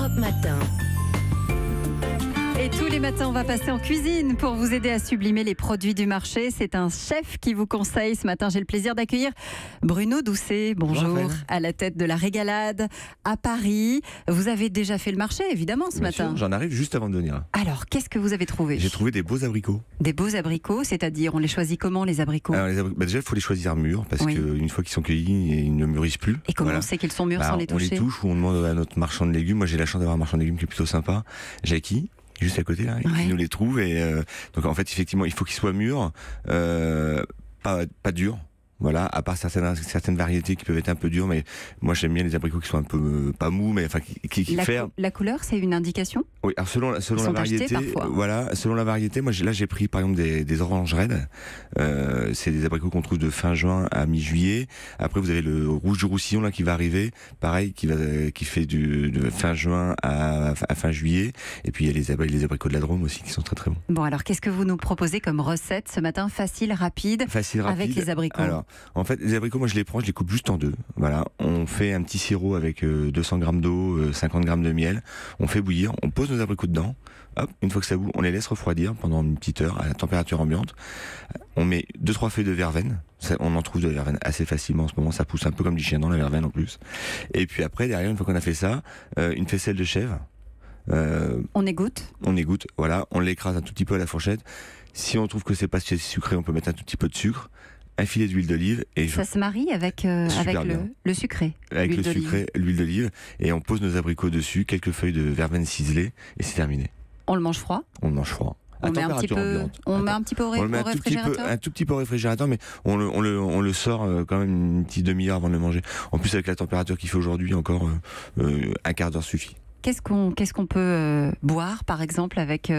Europe Matin. Et tous les matins, on va passer en cuisine pour vous aider à sublimer les produits du marché. C'est un chef qui vous conseille. Ce matin, j'ai le plaisir d'accueillir Bruno Doucet. Bonjour, à la tête de la Régalade à Paris. Vous avez déjà fait le marché, évidemment, ce matin. J'en arrive juste avant de venir. Alors, qu'est-ce que vous avez trouvé? J'ai trouvé des beaux abricots. Des beaux abricots, c'est-à-dire, on les choisit comment, les abricots? Alors, déjà, il faut les choisir mûrs, parce qu'une fois qu'ils sont cueillis, ils ne mûrissent plus. Et comment on sait qu'ils sont mûrs sans les toucher? On les touche ou on demande à notre marchand de légumes. Moi, j'ai la chance d'avoir un marchand de légumes qui est plutôt sympa, Jackie, juste à côté là, qui nous les trouve. Et donc en fait, effectivement, il faut qu'ils soient mûrs, pas durs. Voilà, à part certaines variétés qui peuvent être un peu dures, mais moi j'aime bien les abricots qui sont un peu pas mous, mais enfin qui ferment. La couleur, c'est une indication? Oui, alors selon la variété, voilà, selon la variété, moi j'ai pris par exemple des oranges raides. C'est des abricots qu'on trouve de fin juin à mi-juillet. Après vous avez le rouge du Roussillon là qui va arriver, pareil qui fait de fin juin à fin juillet. Et puis il y a les abricots de la Drôme aussi qui sont très très bons. Bon, alors qu'est-ce que vous nous proposez comme recette ce matin, facile, rapide, avec les abricots? Alors, en fait, les abricots, moi je les prends, je les coupe juste en deux. Voilà, on fait un petit sirop avec 200 grammes d'eau, 50 grammes de miel. On fait bouillir, on pose nos abricots dedans. Hop, une fois que ça bout, on les laisse refroidir pendant une petite heure à la température ambiante. On met 2-3 feuilles de verveine. On en trouve de la verveine assez facilement en ce moment. Ça pousse un peu comme du chien dans la verveine en plus. Et puis après, derrière, une fois qu'on a fait ça, une faisselle de chèvre. On égoutte. Voilà. On l'écrase un tout petit peu à la fourchette. Si on trouve que c'est pas assez sucré, on peut mettre un tout petit peu de sucre. Un filet d'huile d'olive. Et ça se marie avec le sucré. Avec le sucré, l'huile d'olive. Et on pose nos abricots dessus, quelques feuilles de verveine ciselée, et c'est terminé. On le mange froid? On le mange froid. On met un petit peu au réfrigérateur? Un tout petit peu au réfrigérateur, mais on le sort quand même une petite demi-heure avant de le manger. En plus, avec la température qu'il fait aujourd'hui, encore un quart d'heure suffit. Qu'est-ce qu'on peut boire, par exemple, avec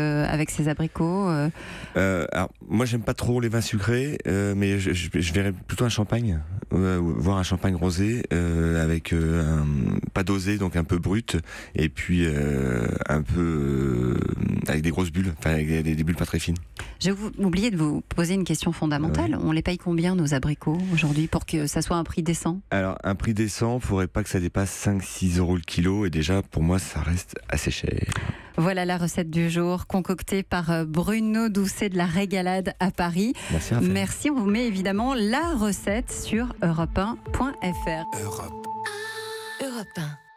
ces abricots? Alors, moi, j'aime pas trop les vins sucrés, mais je verrais plutôt un champagne, voire un champagne rosé, avec pas dosé, donc un peu brut, et puis un peu avec des grosses bulles, enfin avec des bulles pas très fines. J'ai oublié de vous poser une question fondamentale. Ouais. On les paye combien, nos abricots, aujourd'hui, pour que ça soit un prix décent? Alors, un prix décent, il ne faudrait pas que ça dépasse 5-6 euros le kilo, et déjà, pour moi, ça reste assez cher. Voilà la recette du jour, concoctée par Bruno Doucet de la Régalade à Paris. Merci. Merci, on vous met évidemment la recette sur europe1.fr. Europe 1.